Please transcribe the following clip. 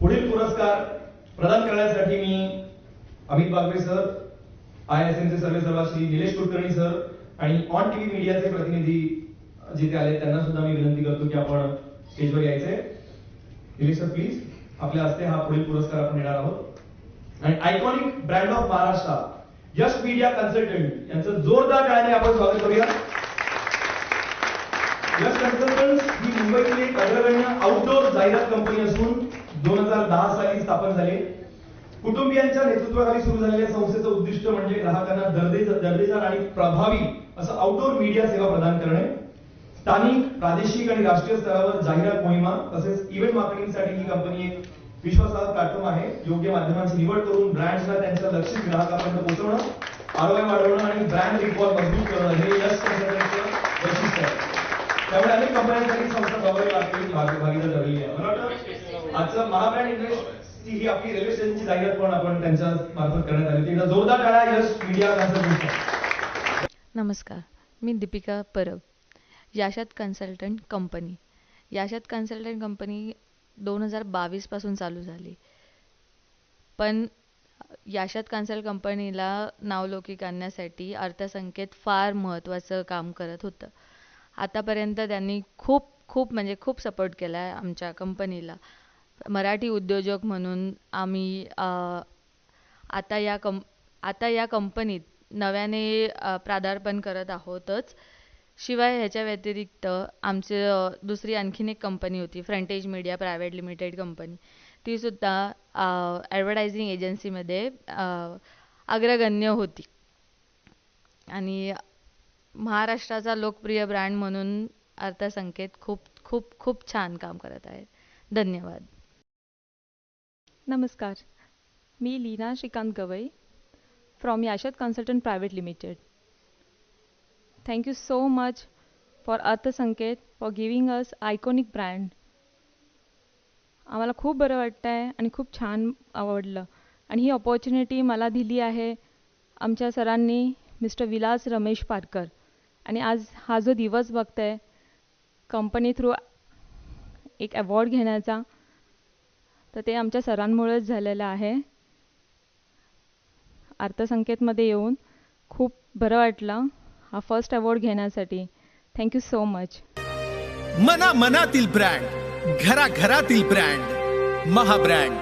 पुढील पुरस्कार प्रदान करण्यासाठी मी अमित बागवे सर, ISMचे सर्वेसर्वा श्री निलेश कुलकर्णी सर आणि ऑन टीव्ही मीडियाचे प्रतिनिधी जिथे आले त्यांना सुद्धा मी विनंती करतो की आपण स्टेजवर यायचे. निलेश सर प्लीज, आपल्या हस्ते हा पुढील पुरस्कार आपण देणार आहोत. आणि iconic brand of Maharashtra Yash media consultant यांचं जोरदार टाळ्याने आपण स्वागत करूया. यश कन्सल्टंट्स ही मुंबईतील एक अग्रगण्य आउटडोर जाहिरात कंपनी असून 2010 साली स्थापन झाली. कुटुंबियांच्या नेतृत्वाखाली सुरू झालेल्या संस्थेचं उद्दिष्ट म्हणजे ग्राहकांना दर्जेदार आणि प्रभावी असं आउटडोर मीडिया सेवा प्रदान करणे. स्थानिक, प्रादेशिक आणि राष्ट्रीय स्तरावर जाहिरात मोहिमा तसेच इव्हेंट मार्केटिंगसाठी ही कंपनी एक विश्वासार्ह प्लॅटफॉर्म आहे. योग्य माध्यमांची निवड करून ब्रँड्सला त्यांच्या लक्षित ग्राहकांपर्यंत पोहोचवणं, ROI वाढवणं आणि ब्रँड रिकॉल मजबूत करणं हे यश कन्सल्टंटचं वैशिष्ट्य आहे. त्यामुळे अनेक कंपन्यांसाठी संस्था प्रभावी भागीदार ठरलेली आहे. मला वाटतं आजचं महाब्रँड इन्व्हेस्ट ही आपली रेल्वे स्टेशनची जाहिरात पण आपण त्यांच्या मार्फत करण्यात आली. एकदा जोरदार टाळ्या यश मीडिया कन्सल्टंट. नमस्कार, मी दीपिका परब. याशात कन्सल्टंट कंपनी 2022 पासून चालू झाली. पण याशात कन्सल्ट कंपनीला नावलौकिक आणण्यासाठी अर्थसंकेत फार महत्त्वाचं काम करत होतं. आतापर्यंत त्यांनी खूप सपोर्ट केला आहे आमच्या कंपनीला. मराठी उद्योजक म्हणून आम्ही आता या कंपनीत नव्याने पदार्पण करत आहोतच. शिवाय ह्याच्या व्यतिरिक्त आमची दुसरी आणखीन एक कंपनी होती, फ्रंटेज मीडिया प्रायव्हेट लिमिटेड कंपनी. ती सुद्धा ॲडव्हर्टायझिंग एजन्सीमध्ये अग्रगण्य होती. आणि महाराष्ट्राचा लोकप्रिय ब्रँड म्हणून अर्थसंकेत खूप छान काम करत आहे. धन्यवाद. नमस्कार, मी Leena Shrikant Gawai from Yashat consultant private limited. Thank you so much for Arthasanket for giving us iconic brand. आम्हाला खूप बरं वाटतं आहे आणि खूप छान आवडलं. आणि ही अपॉर्च्युनिटी मला दिली आहे आमच्या सरांनी, मिस्टर विलास रमेश पारकर. आणि आज हा जो दिवस बघताय कंपनी थ्रू एक अवॉर्ड घेण्याचा, तर ते आमच्या सरांमुळेच झालेलं आहे. अर्थसंकेतमध्ये येऊन खूप बरं वाटलं हा फर्स्ट अवॉर्ड घेण्यासाठी. Thank you so much. मनातील ब्रँड, घराघरातील ब्रँड, महाब्रँड.